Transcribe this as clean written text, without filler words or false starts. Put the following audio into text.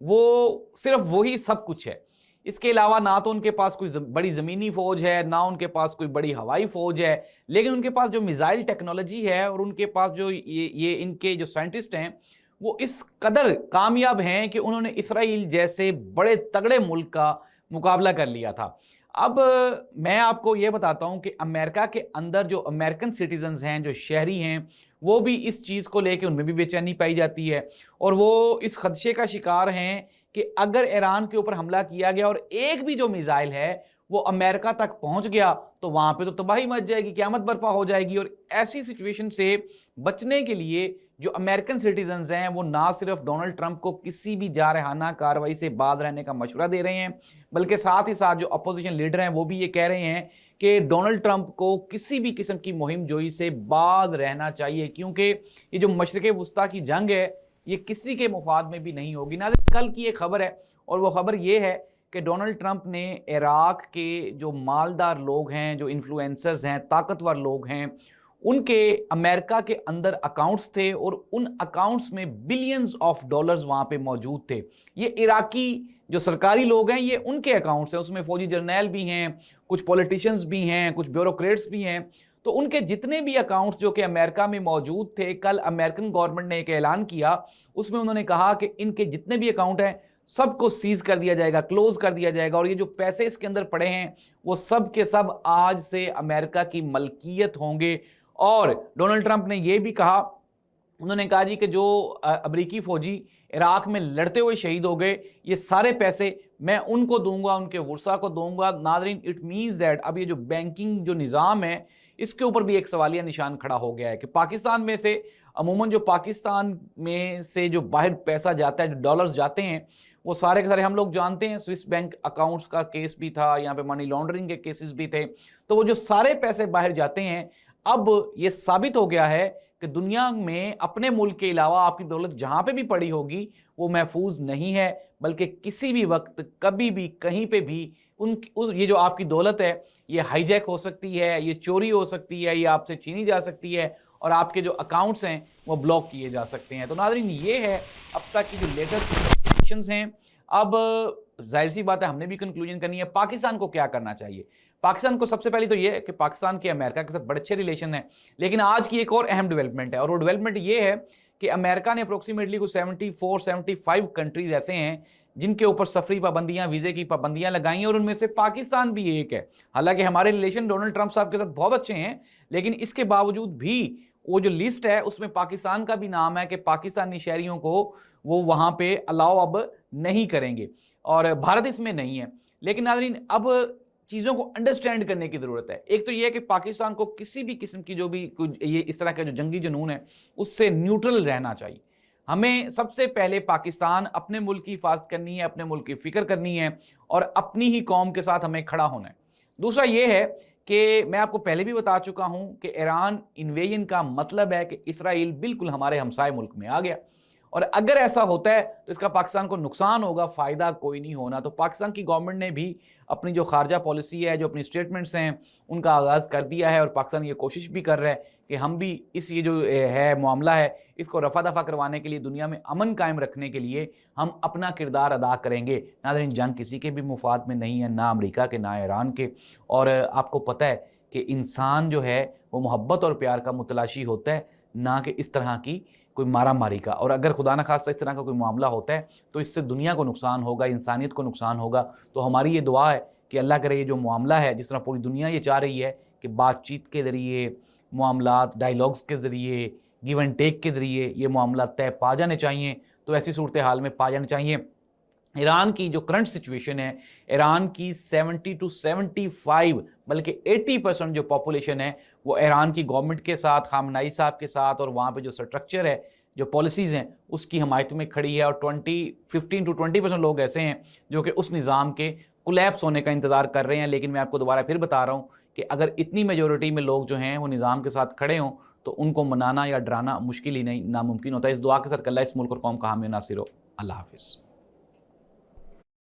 وہ صرف وہی سب کچھ ہے. اس کے علاوہ نہ تو ان کے پاس کوئی بڑی زمینی فوج ہے، نہ ان کے پاس کوئی بڑی ہوائی فوج ہے، لیکن ان کے پاس جو میزائل ٹیکنالوجی ہے اور ان کے پاس جو یہ ان کے جو سائنٹسٹ ہیں وہ اس قدر کامیاب ہیں کہ انہوں نے اسرائیل جیسے بڑے تگڑے ملک کا مقابلہ کر لیا تھا. اب میں آپ کو یہ بتاتا ہوں کہ امریکہ کے اندر جو امریکن سٹیزنز ہیں، جو شہری ہیں، وہ بھی اس چیز کو لے کے ان میں بھی بے چینی پائی جاتی ہے اور وہ اس خدشے کا شکار ہیں کہ اگر ایران کے اوپر حملہ کیا گیا اور ایک بھی جو میزائل ہے وہ امریکہ تک پہنچ گیا تو وہاں پہ تو تباہی مچ جائے گی، قیامت برپا ہو جائے گی. اور ایسی سچویشن سے بچنے کے لیے جو امریکن سٹیزنز ہیں وہ نہ صرف ڈونلڈ ٹرمپ کو کسی بھی جارحانہ کارروائی سے باز رہنے کا مشورہ دے رہے ہیں، بلکہ ساتھ ہی ساتھ جو اپوزیشن لیڈر ہیں وہ بھی یہ کہہ رہے ہیں کہ ڈونلڈ ٹرمپ کو کسی بھی قسم کی مہم جوئی سے باز رہنا چاہیے، کیونکہ یہ جو مشرق وسطیٰ کی جنگ ہے یہ کسی کے مفاد میں بھی نہیں ہوگی. ناظرین، کل کی ایک خبر ہے اور وہ خبر یہ ہے کہ ڈونلڈ ٹرمپ نے عراق کے جو مالدار لوگ ہیں، جو انفلوئنسرز ہیں، طاقتور لوگ ہیں، ان کے امریکہ کے اندر اکاؤنٹس تھے اور ان اکاؤنٹس میں بلینز آف ڈالرز وہاں پہ موجود تھے. یہ عراقی جو سرکاری لوگ ہیں یہ ان کے اکاؤنٹس ہیں، اس میں فوجی جرنیل بھی ہیں، کچھ پولیٹیشنز بھی ہیں، کچھ بیوروکریٹس بھی ہیں. تو ان کے جتنے بھی اکاؤنٹس جو کہ امریکہ میں موجود تھے، کل امریکن گورنمنٹ نے ایک اعلان کیا، اس میں انہوں نے کہا کہ ان کے جتنے بھی اکاؤنٹ ہیں سب کو سیز کر دیا جائے گا، کلوز کر دیا جائے گا، اور یہ جو پیسے اس کے اندر پڑے ہیں وہ سب کے سب آج سے امریکہ کی ملکیت ہوں گے. اور ڈونلڈ ٹرمپ نے یہ بھی کہا، انہوں نے کہا جی کہ جو امریکی فوجی عراق میں لڑتے ہوئے شہید ہو گئے یہ سارے پیسے میں ان کو دوں گا، ان کے ورثہ کو دوں گا. ناظرین، اٹ مینز دیٹ اب یہ جو بینکنگ جو نظام ہے اس کے اوپر بھی ایک سوالیہ نشان کھڑا ہو گیا ہے کہ پاکستان میں سے عموماً جو پاکستان میں سے جو باہر پیسہ جاتا ہے، جو ڈالرز جاتے ہیں، وہ سارے کے سارے ہم لوگ جانتے ہیں. سوئس بینک اکاؤنٹس کا کیس بھی تھا، یہاں پہ منی لانڈرنگ کے کیسز بھی تھے. تو وہ جو سارے پیسے باہر جاتے ہیں، اب یہ ثابت ہو گیا ہے کہ دنیا میں اپنے ملک کے علاوہ آپ کی دولت جہاں پہ بھی پڑی ہوگی وہ محفوظ نہیں ہے، بلکہ کسی بھی وقت کبھی بھی کہیں پہ بھی یہ جو آپ کی دولت ہے یہ ہائی جیک ہو سکتی ہے، یہ چوری ہو سکتی ہے، یہ آپ سے چھینی جا سکتی ہے اور آپ کے جو اکاؤنٹس ہیں وہ بلاک کیے جا سکتے ہیں. تو ناظرین، یہ ہے اب تک کی جو لیٹسٹ انفارمیشنز ہیں. اب ظاہر سی بات ہے ہم نے بھی کنکلوژن کرنی ہے پاکستان کو کیا کرنا چاہیے. پاکستان کو سب سے پہلی تو یہ ہے کہ پاکستان کے امریکہ کے ساتھ بڑے اچھے ریلیشن ہیں، لیکن آج کی ایک اور اہم ڈیولپمنٹ ہے، اور وہ ڈیولپمنٹ یہ ہے کہ امریکہ نے اپروکسیمیٹلی کو 74-75 کنٹریز ایسے ہیں جن کے اوپر سفری پابندیاں، ویزے کی پابندیاں لگائی ہیں، اور ان میں سے پاکستان بھی ایک ہے. حالانکہ ہمارے ریلیشن ڈونلڈ ٹرمپ صاحب کے ساتھ بہت اچھے ہیں، لیکن اس کے باوجود بھی وہ جو لسٹ ہے اس میں پاکستان کا بھی نام ہے کہ پاکستانی شہریوں کو وہ وہاں پہ الاؤ اب نہیں کریں گے، اور بھارت اس میں نہیں ہے. لیکن ناظرین، اب چیزوں کو انڈرسٹینڈ کرنے کی ضرورت ہے. ایک تو یہ ہے کہ پاکستان کو کسی بھی قسم کی جو بھی یہ اس طرح کا جو جنگی جنون ہے اس سے نیوٹرل رہنا چاہیے. ہمیں سب سے پہلے پاکستان اپنے ملک کی حفاظت کرنی ہے، اپنے ملک کی فکر کرنی ہے اور اپنی ہی قوم کے ساتھ ہمیں کھڑا ہونا ہے. دوسرا یہ ہے کہ میں آپ کو پہلے بھی بتا چکا ہوں کہ ایران انویژن کا مطلب ہے کہ اسرائیل بالکل ہمارے ہمسائے ملک میں آ گیا، اور اگر ایسا ہوتا ہے تو اس کا پاکستان کو نقصان ہوگا، فائدہ کوئی نہیں ہونا. تو پاکستان کی گورنمنٹ نے بھی اپنی جو خارجہ پالیسی ہے، جو اپنی سٹیٹمنٹس ہیں، ان کا آغاز کر دیا ہے، اور پاکستان یہ کوشش بھی کر رہا ہے کہ ہم بھی اس یہ جو ہے معاملہ ہے اس کو رفع دفع کروانے کے لیے، دنیا میں امن قائم رکھنے کے لیے ہم اپنا کردار ادا کریں گے. ناظرین، جنگ کسی کے بھی مفاد میں نہیں ہے، نہ امریکہ کے، نہ ایران کے. اور آپ کو پتہ ہے کہ انسان جو ہے وہ محبت اور پیار کا متلاشی ہوتا ہے، نہ کہ اس طرح کی کوئی مارا ماری کا. اور اگر خدا نہ خواستہ اس طرح کا کوئی معاملہ ہوتا ہے تو اس سے دنیا کو نقصان ہوگا، انسانیت کو نقصان ہوگا. تو ہماری یہ دعا ہے کہ اللہ کرے یہ جو معاملہ ہے، جس طرح پوری دنیا یہ چاہ رہی ہے کہ بات چیت کے ذریعے، معاملات ڈائیلاگز کے ذریعے، گیو اینڈ ٹیک کے ذریعے یہ معاملات طے پا جانے چاہیے، تو ایسی صورتحال میں پا جانے چاہیے. ایران کی جو کرنٹ سچویشن ہے، ایران کی 70-75 بلکہ 80% جو پاپولیشن ہے وہ ایران کی گورنمنٹ کے ساتھ، خامنائی صاحب کے ساتھ، اور وہاں پہ جو سٹرکچر ہے، جو پالیسیز ہیں، اس کی حمایت میں کھڑی ہے. اور 15-20% لوگ ایسے ہیں جو کہ اس نظام کے کولیپس ہونے کا انتظار کر رہے ہیں. لیکن میں آپ کو دوبارہ پھر بتا رہا ہوں کہ اگر اتنی میجورٹی میں لوگ جو ہیں وہ نظام کے ساتھ کھڑے ہوں تو ان کو منانا یا ڈرانا مشکل ہی نہیں، ناممکن ہوتا ہے. اس دعا کے ساتھ کہ اللہ اس ملک اور قوم کا حامی و ناصر ہو. اللہ حافظ.